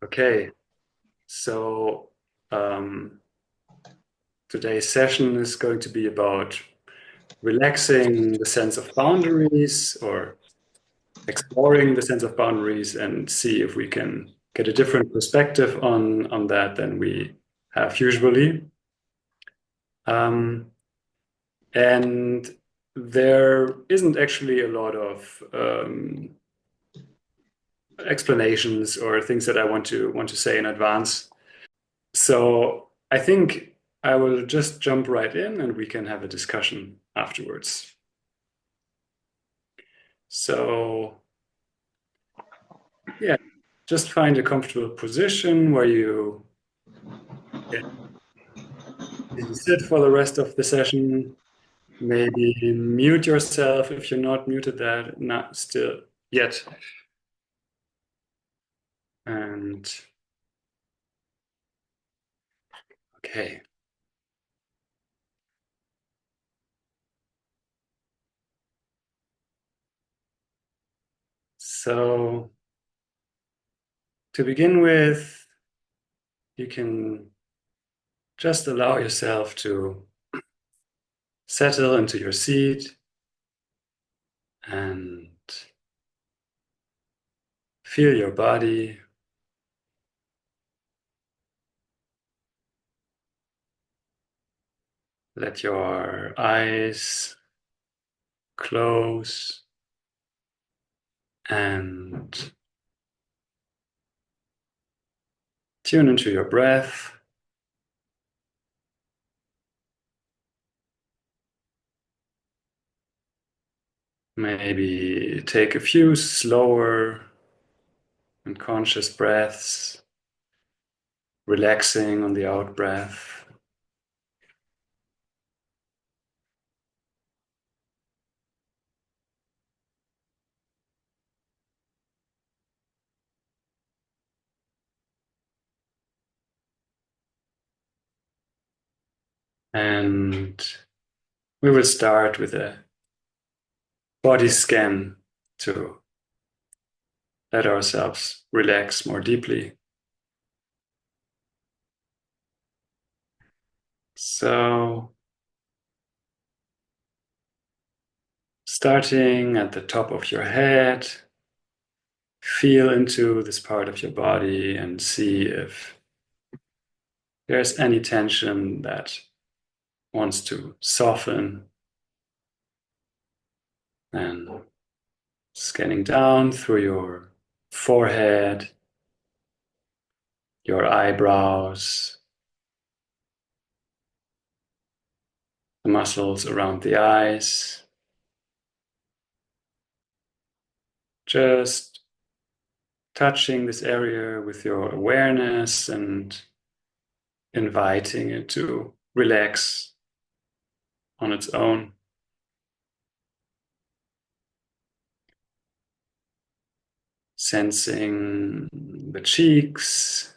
Okay, so um, today's session is going to be about relaxing the sense of boundaries or exploring the sense of boundaries and see if we can get a different perspective on that than we have usually. Um, and there isn't actually a lot of explanations or things that I want to say in advance. So I think I will just jump right in and we can have a discussion afterwards. So yeah, just find a comfortable position where you can sit for the rest of the session. Maybe mute yourself if you're not muted that not still yet. And okay. So to begin with, you can just allow yourself to settle into your seat and feel your body. Let your eyes close and tune into your breath. Maybe take a few slower and conscious breaths, relaxing on the out breath. And we will start with a body scan to let ourselves relax more deeply. So, starting at the top of your head, feel into this part of your body and see if there's any tension that wants to soften. And scanning down through your forehead, your eyebrows, the muscles around the eyes. Just touching this area with your awareness and inviting it to relax on its own. Sensing the cheeks,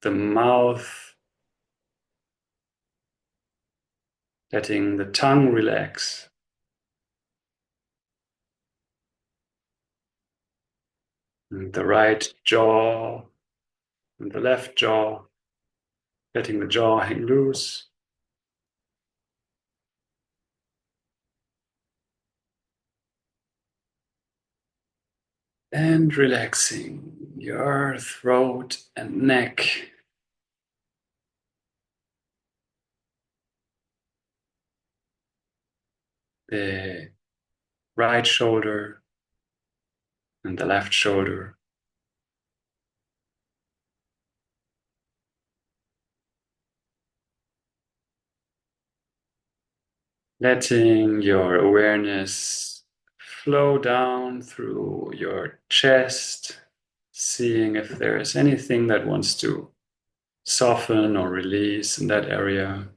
the mouth, letting the tongue relax. And the right jaw and the left jaw, letting the jaw hang loose. And relaxing your throat and neck. The right shoulder and the left shoulder. Letting your awareness flow down through your chest, seeing if there is anything that wants to soften or release in that area.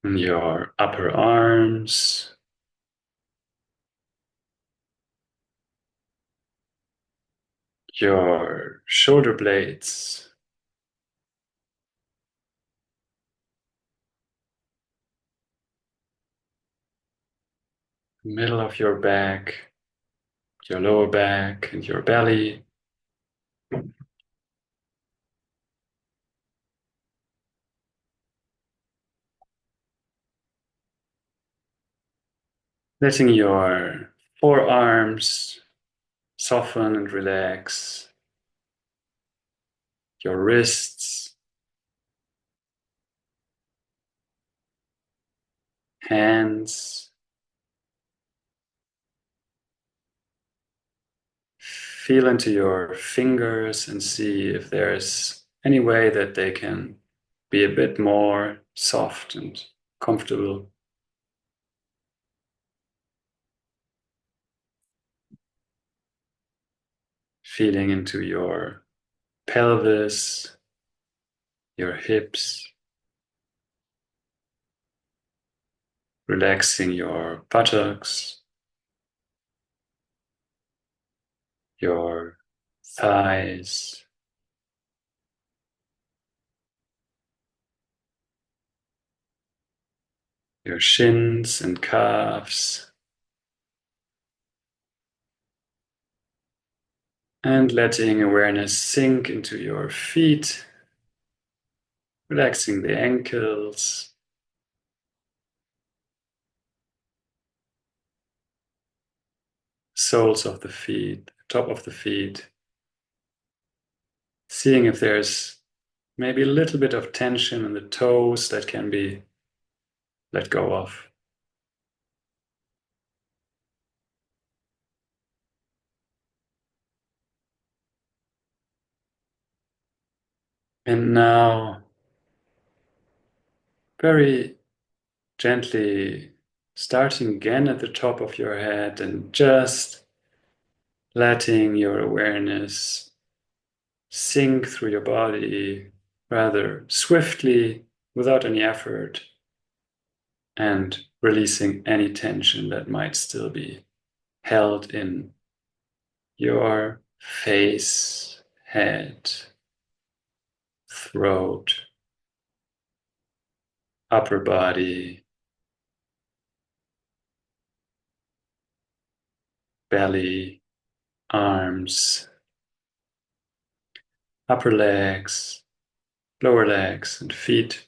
In your upper arms, your shoulder blades, middle of your back, your lower back, and your belly. Letting your forearms soften and relax, your wrists, hands. Feel into your fingers and see if there's any way that they can be a bit more soft and comfortable. Feeling into your pelvis, your hips, relaxing your buttocks, your thighs, your shins and calves, and letting awareness sink into your feet, relaxing the ankles, soles of the feet, top of the feet, seeing if there's maybe a little bit of tension in the toes that can be let go of. And now, very gently starting again at the top of your head and just letting your awareness sink through your body rather swiftly without any effort and releasing any tension that might still be held in your face, head, throat, upper body, belly, arms, upper legs, lower legs, and feet.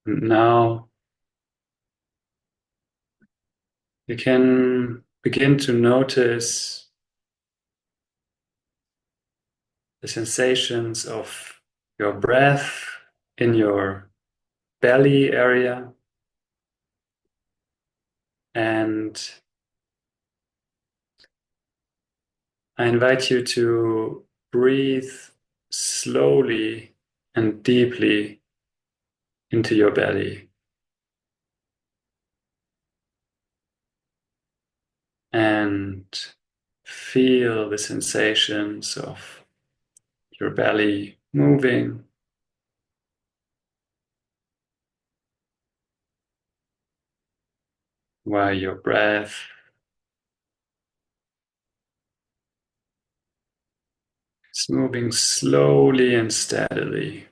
And now you can begin to notice the sensations of your breath in your belly area. And I invite you to breathe slowly and deeply into your belly and feel the sensations of your belly moving while your breath is moving slowly and steadily.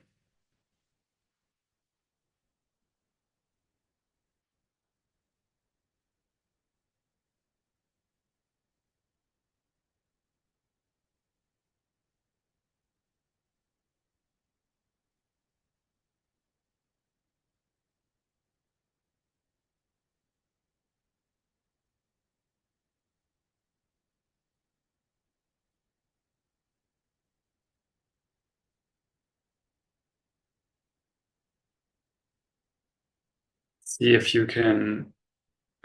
See if you can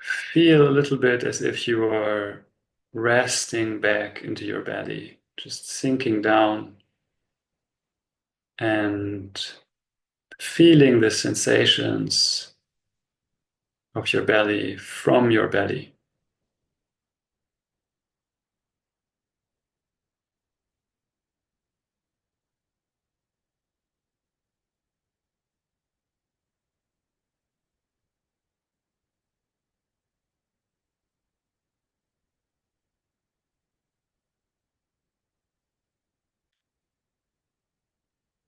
feel a little bit as if you are resting back into your belly, just sinking down and feeling the sensations of your belly from your belly.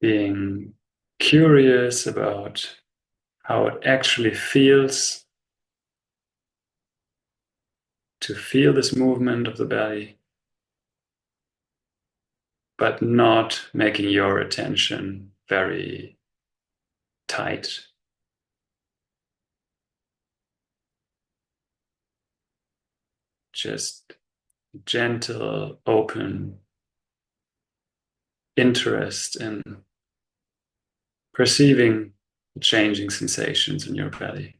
being curious about how it actually feels to feel this movement of the belly, but not making your attention very tight. Just gentle, open interest in perceiving changing sensations in your belly.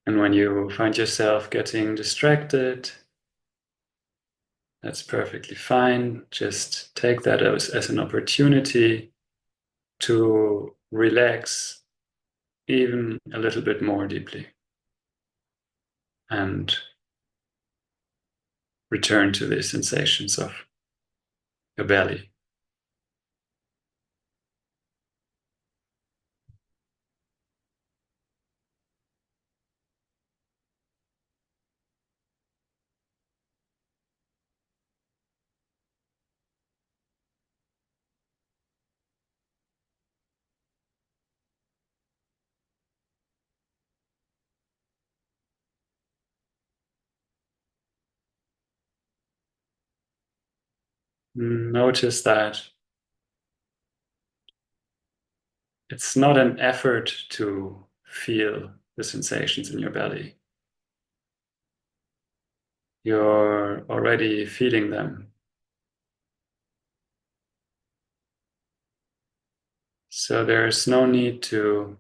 And when you find yourself getting distracted, that's perfectly fine. Just take that as an opportunity to relax even a little bit more deeply and return to the sensations of your belly. Notice that it's not an effort to feel the sensations in your belly. You're already feeling them. So there's no need to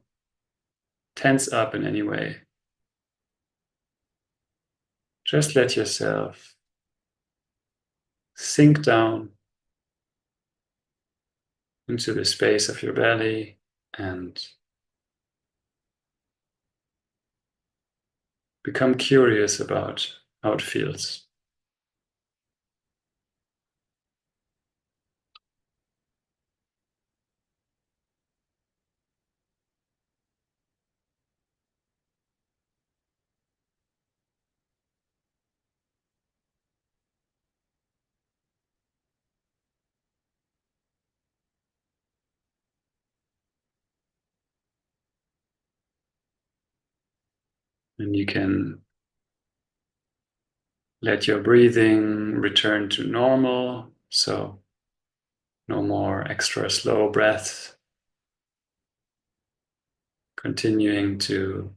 tense up in any way. Just let yourself sink down into the space of your belly and become curious about how it feels. And you can let your breathing return to normal. So no more extra slow breaths. Continuing to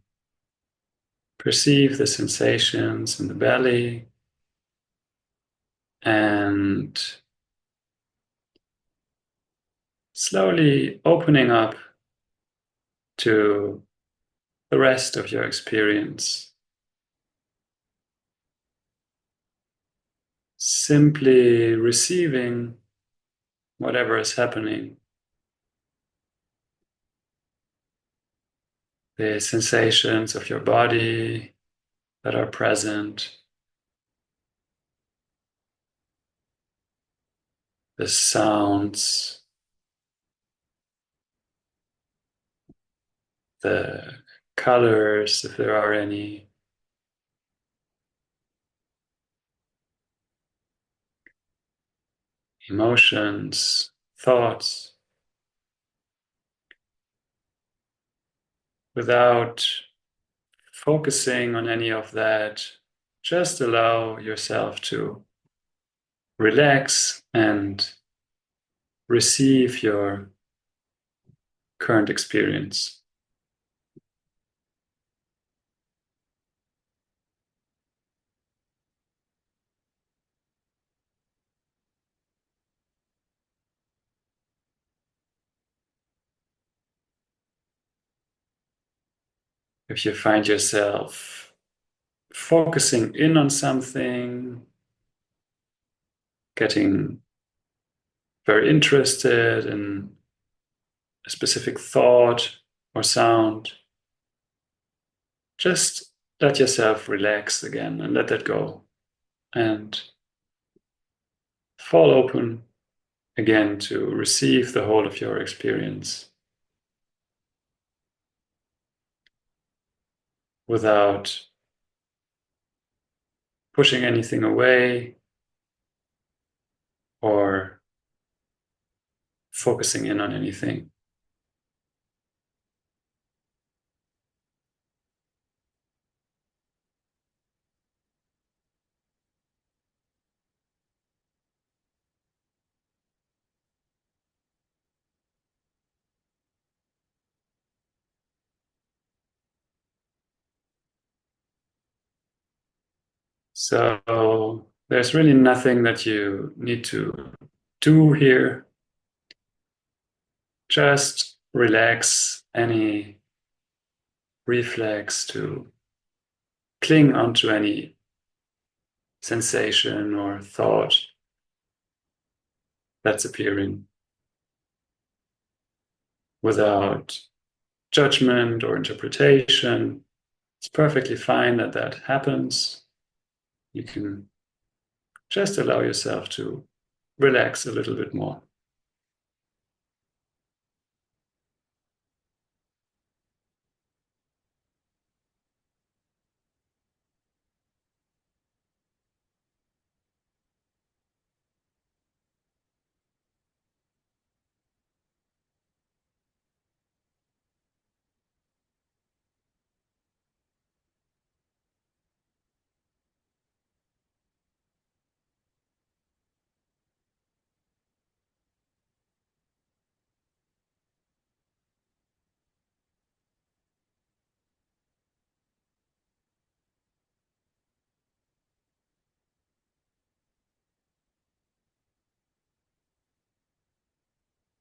perceive the sensations in the belly and slowly opening up to the rest of your experience. Simply receiving whatever is happening, the sensations of your body that are present, the sounds, the colors, if there are any, emotions, thoughts, without focusing on any of that. Just allow yourself to relax and receive your current experience. If you find yourself focusing in on something, getting very interested in a specific thought or sound, just let yourself relax again and let that go and fall open again to receive the whole of your experience. without pushing anything away or focusing in on anything. So there's really nothing that you need to do here. Just relax any reflex to cling onto any sensation or thought that's appearing without judgment or interpretation. It's perfectly fine that that happens. You can just allow yourself to relax a little bit more.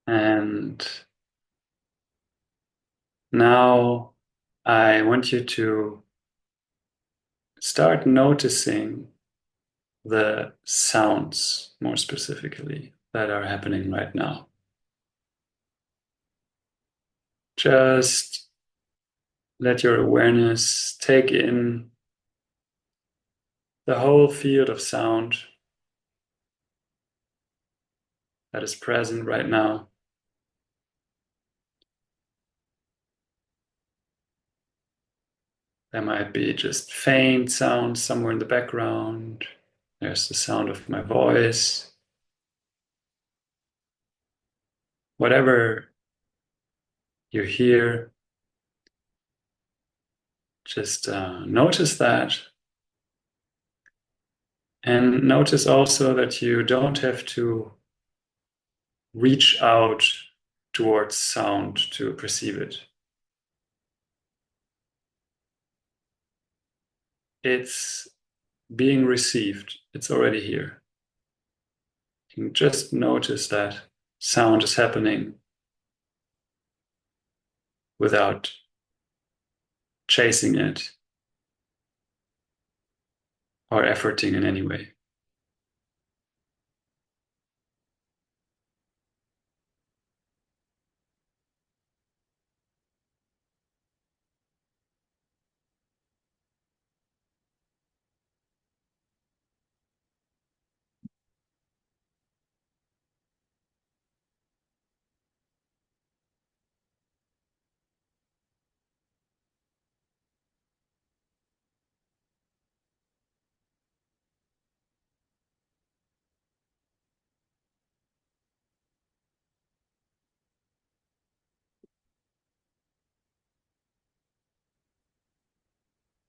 And now I want you to start noticing the sounds more specifically that are happening right now. Just let your awareness take in the whole field of sound that is present right now. There might be just faint sounds somewhere in the background. There's the sound of my voice. Whatever you hear, just notice that. And notice also that you don't have to reach out towards sound to perceive it. It's being received, it's already here. You can just notice that sound is happening without chasing it or efforting in any way.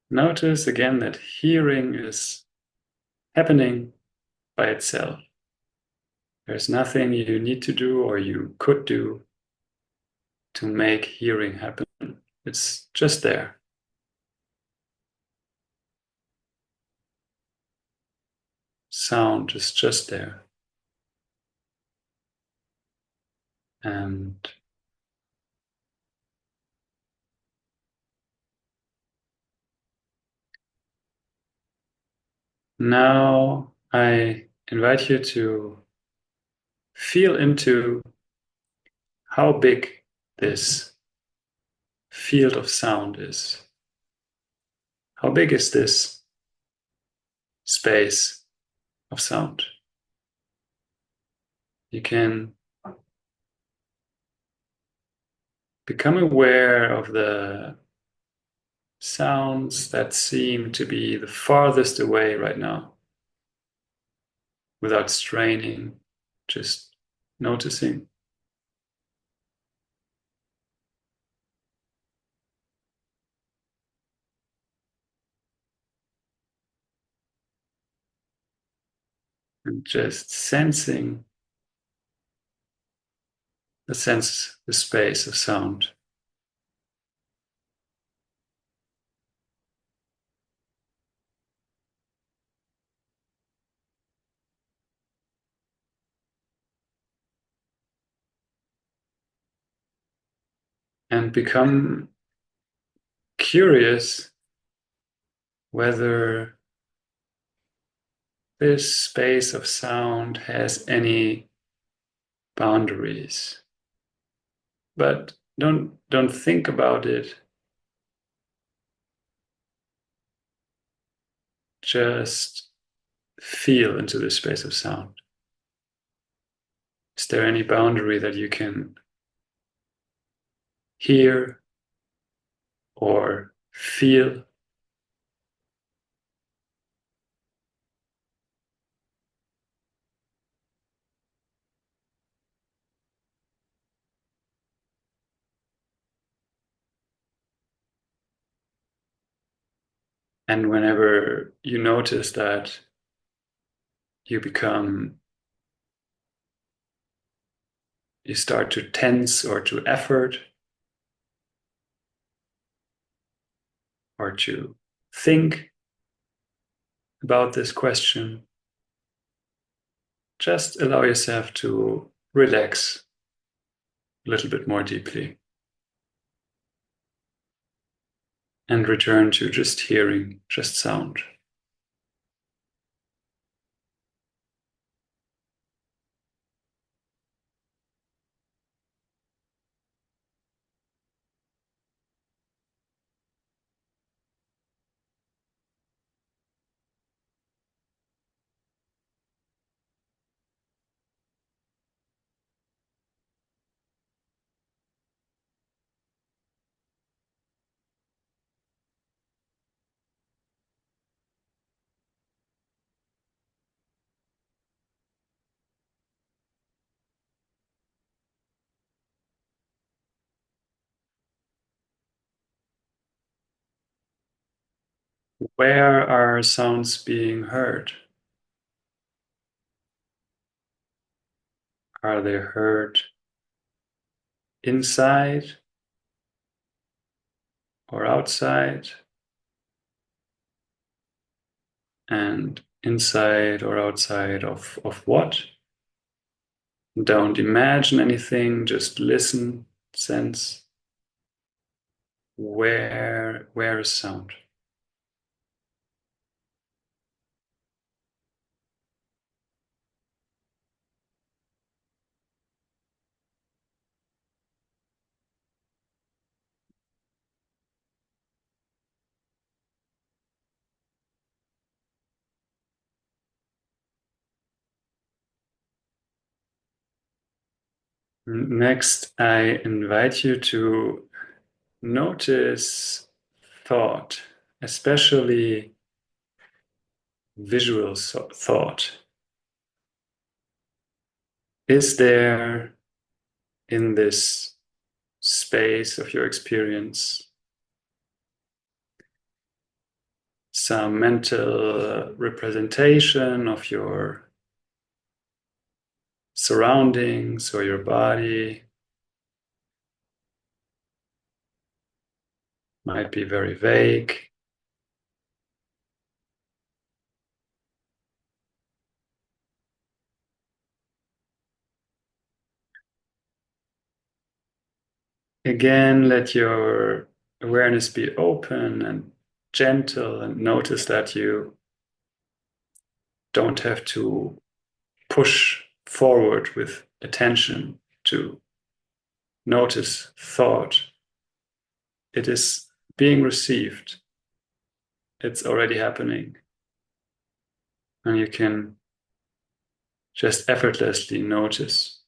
Notice again that hearing is happening by itself. There's nothing you need to do or you could do to make hearing happen. It's just there. Sound is just there. And now I invite you to feel into how big this field of sound is. How big is this space of sound? You can become aware of the sounds that seem to be the farthest away right now, without straining, just noticing. And just sensing the space of sound. And become curious whether this space of sound has any boundaries. But don't think about it. Just feel into the space of sound. Is there any boundary that you can hear or feel? And whenever you notice that, you start to tense or to effort or to think about this question, just allow yourself to relax a little bit more deeply and return to just hearing, just sound. Where are sounds being heard? Are they heard inside or outside? And inside or outside of what? Don't imagine anything, just listen, sense where is sound. Next, I invite you to notice thought, especially visual thought. Is there in this space of your experience some mental representation of your surroundings or your body? Might be very vague. Again, let your awareness be open and gentle, and notice that you don't have to push forward with attention to notice thought. It is being received. It's already happening. And you can just effortlessly notice.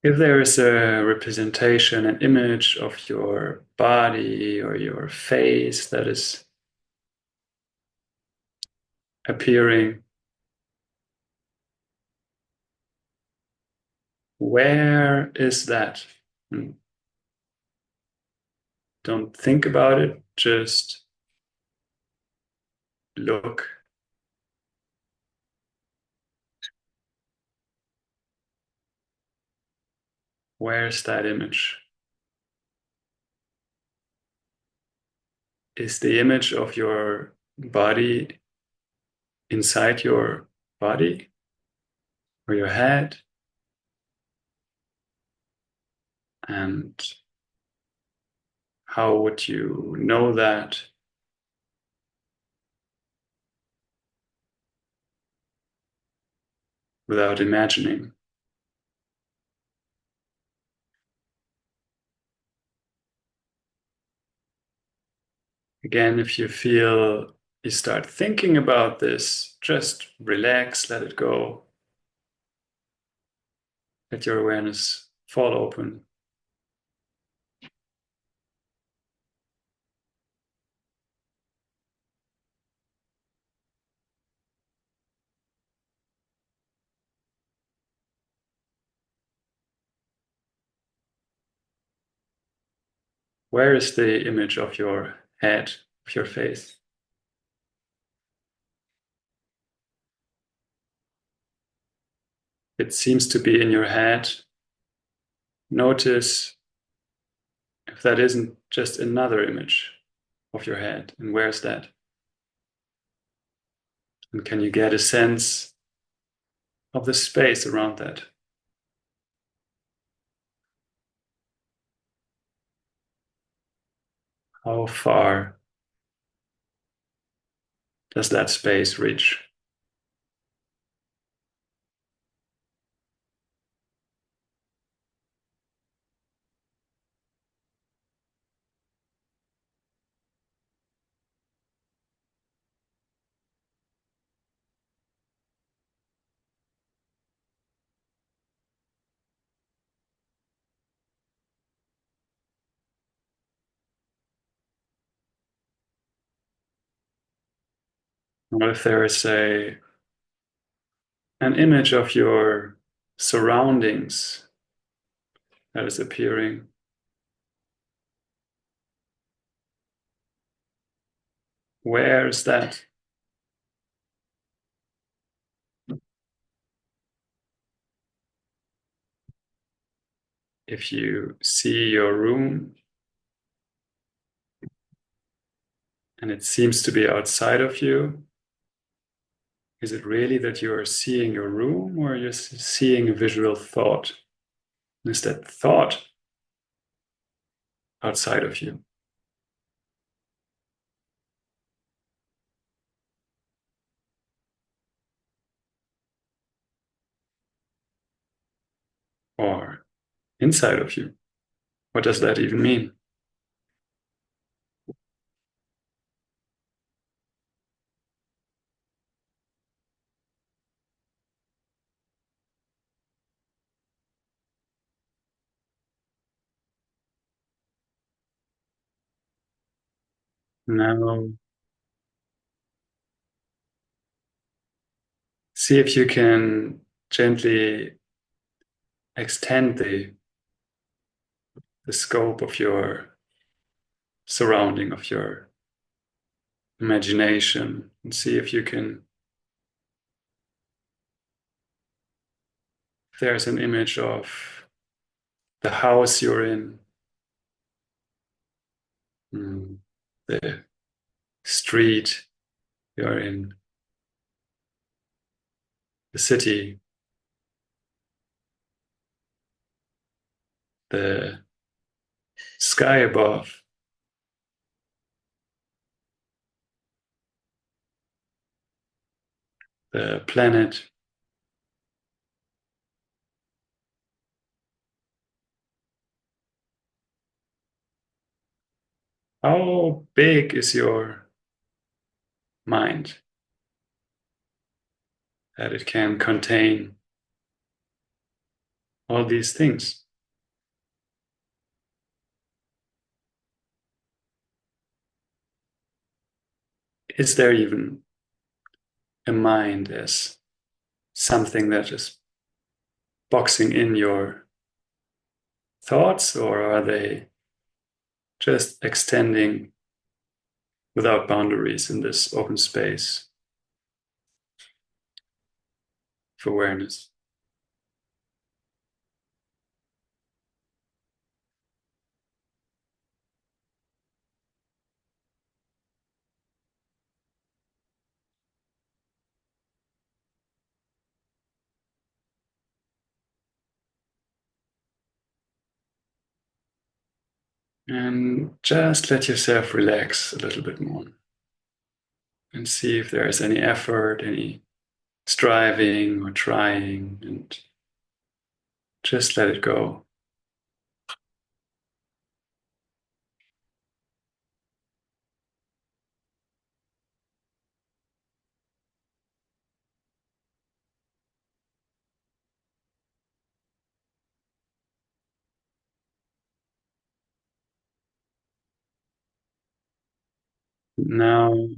if there is a representation, an image of your body or your face that is appearing, where is that? Don't think about it, just look. Where's that image? Is the image of your body inside your body or your head? And how would you know that without imagining? Again, if you feel you start thinking about this, just relax, let it go. Let your awareness fall open. Where is the image of your head, of your face? It seems to be in your head. Notice if that isn't just another image of your head, and where's that? And can you get a sense of the space around that? How far does that space reach? What if there is an image of your surroundings that is appearing? Where is that? If you see your room and it seems to be outside of you, is it really that you are seeing your room, or you're seeing a visual thought? Is that thought outside of you? Or inside of you? What does that even mean? Now, see if you can gently extend the scope of your surrounding, of your imagination, and see if you can, if there's an image of the house you're in, the street you're in, the city, the sky above, the planet. How big is your mind that it can contain all these things? Is there even a mind as something that is boxing in your thoughts, or are they just extending without boundaries in this open space of awareness? And just let yourself relax a little bit more and see if there is any effort, any striving or trying, and just let it go. Now,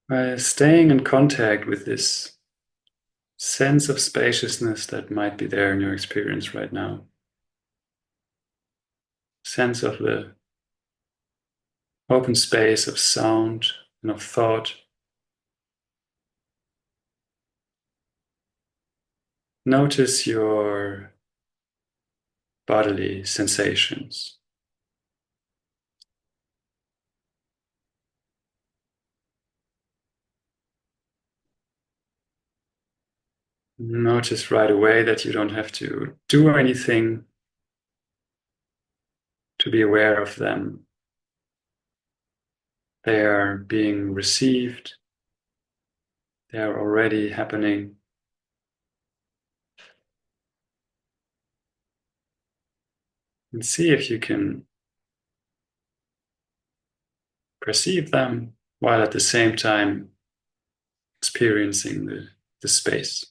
by staying in contact with this sense of spaciousness that might be there in your experience right now, sense of the open space of sound and of thought, notice your bodily sensations. Notice right away that you don't have to do anything to be aware of them. They are being received, they are already happening. And see if you can perceive them while at the same time experiencing the space.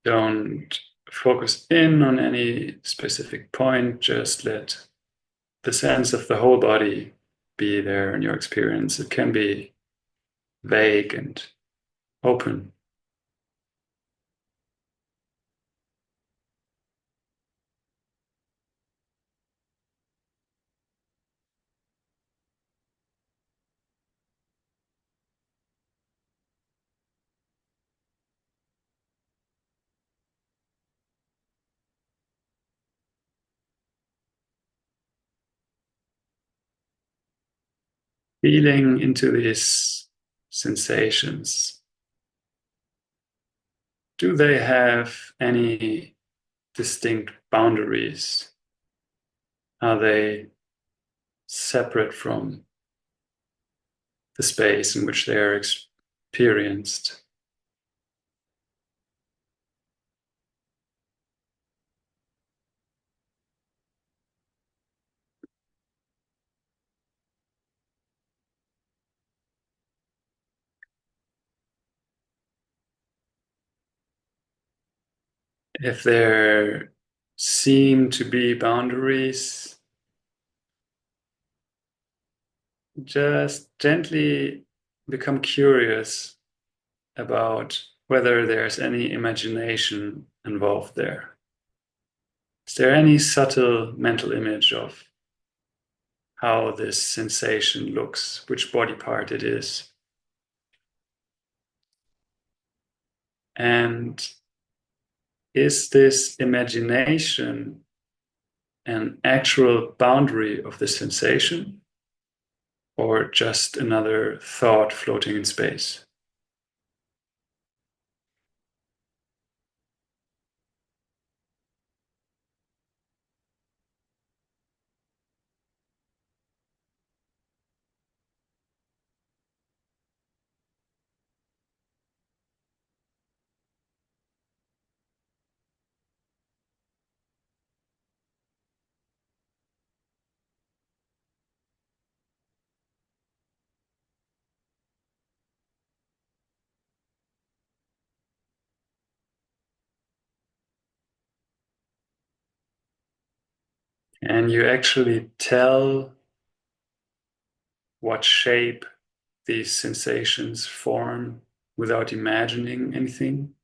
Don't focus in on any specific point, just let the sense of the whole body be there in your experience. It can be vague and open. Feeling into these sensations. Do they have any distinct boundaries? Are they separate from the space in which they are experienced? If there seem to be boundaries, just gently become curious about whether there's any imagination involved there. Is there any subtle mental image of how this sensation looks, which body part it is? And is this imagination an actual boundary of the sensation, or just another thought floating in space? And you actually tell what shape these sensations form without imagining anything.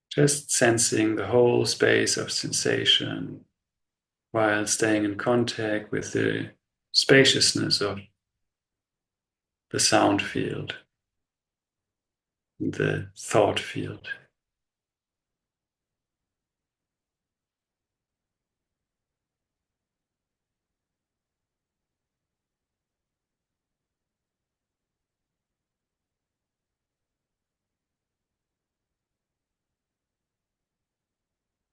Just sensing the whole space of sensation while staying in contact with the spaciousness of the sound field, the thought field.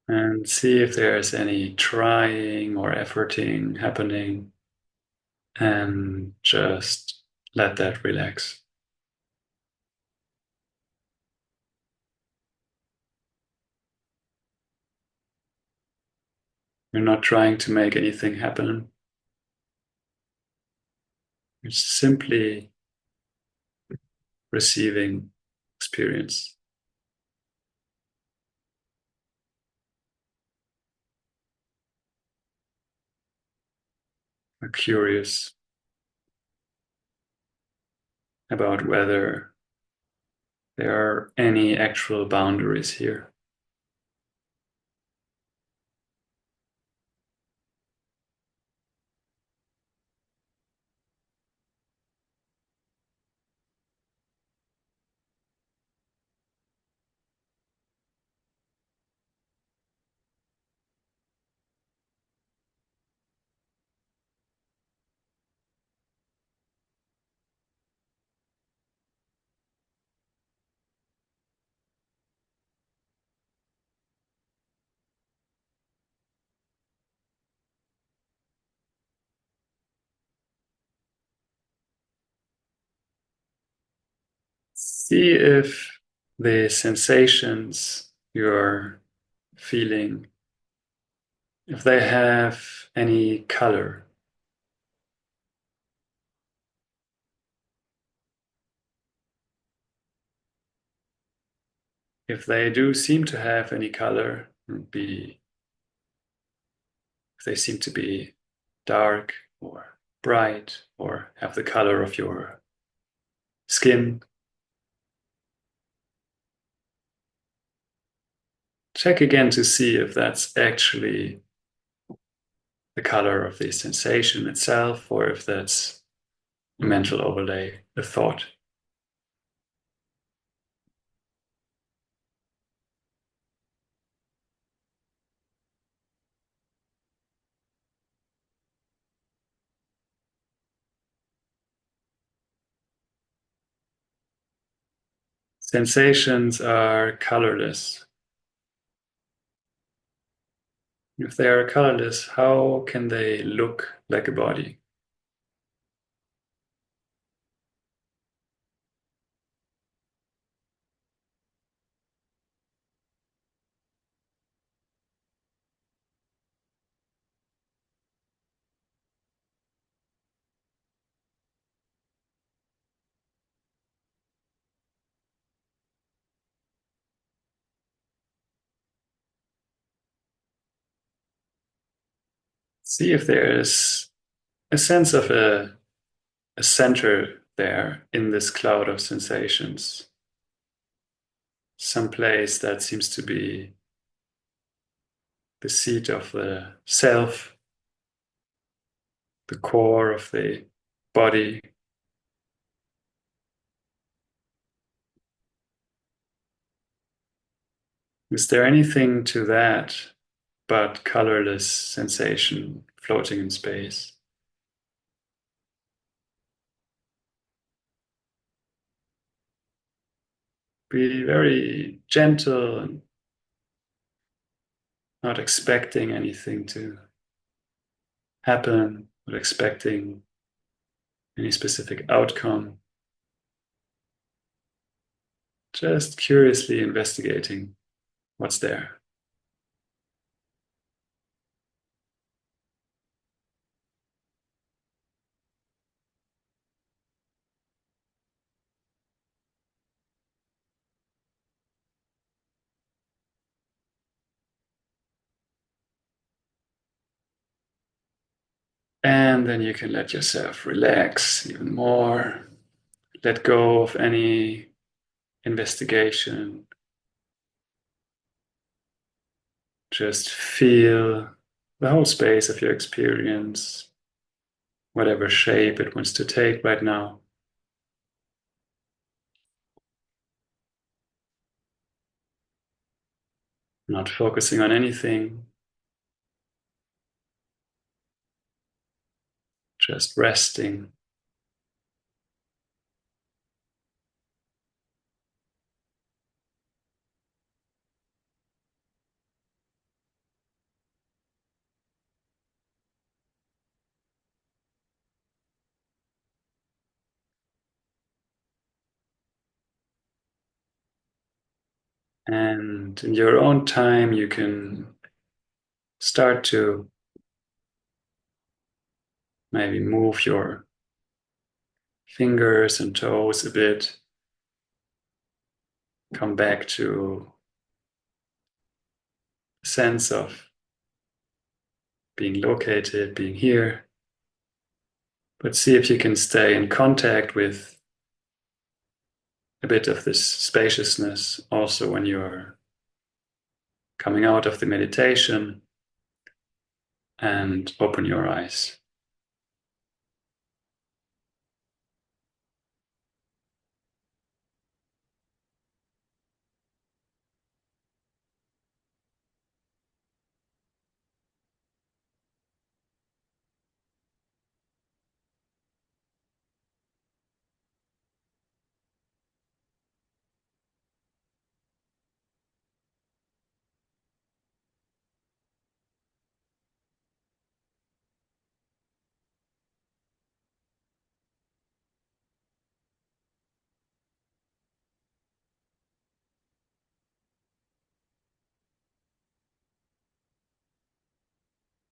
And see if there's any trying or efforting happening, and just let that relax. You're not trying to make anything happen. You're simply receiving experience. Are curious about whether there are any actual boundaries here. See if the sensations you're feeling, if they have any color. If they do seem to have any color, if they seem to be dark or bright or have the color of your skin, check again to see if that's actually the color of the sensation itself or if that's a mental overlay, a thought. Sensations are colorless. If they are colorless, how can they look like a body? See if there is a sense of a center there in this cloud of sensations, some place that seems to be the seat of the self, the core of the body. Is there anything to that but colorless sensation floating in space? Be very gentle and not expecting anything to happen, not expecting any specific outcome, just curiously investigating what's there. And then you can let yourself relax even more. Let go of any investigation. Just feel the whole space of your experience, whatever shape it wants to take right now. Not focusing on anything, just resting. And in your own time, you can start to maybe move your fingers and toes a bit. Come back to a sense of being located, being here. But see if you can stay in contact with a bit of this spaciousness also when you're coming out of the meditation and open your eyes.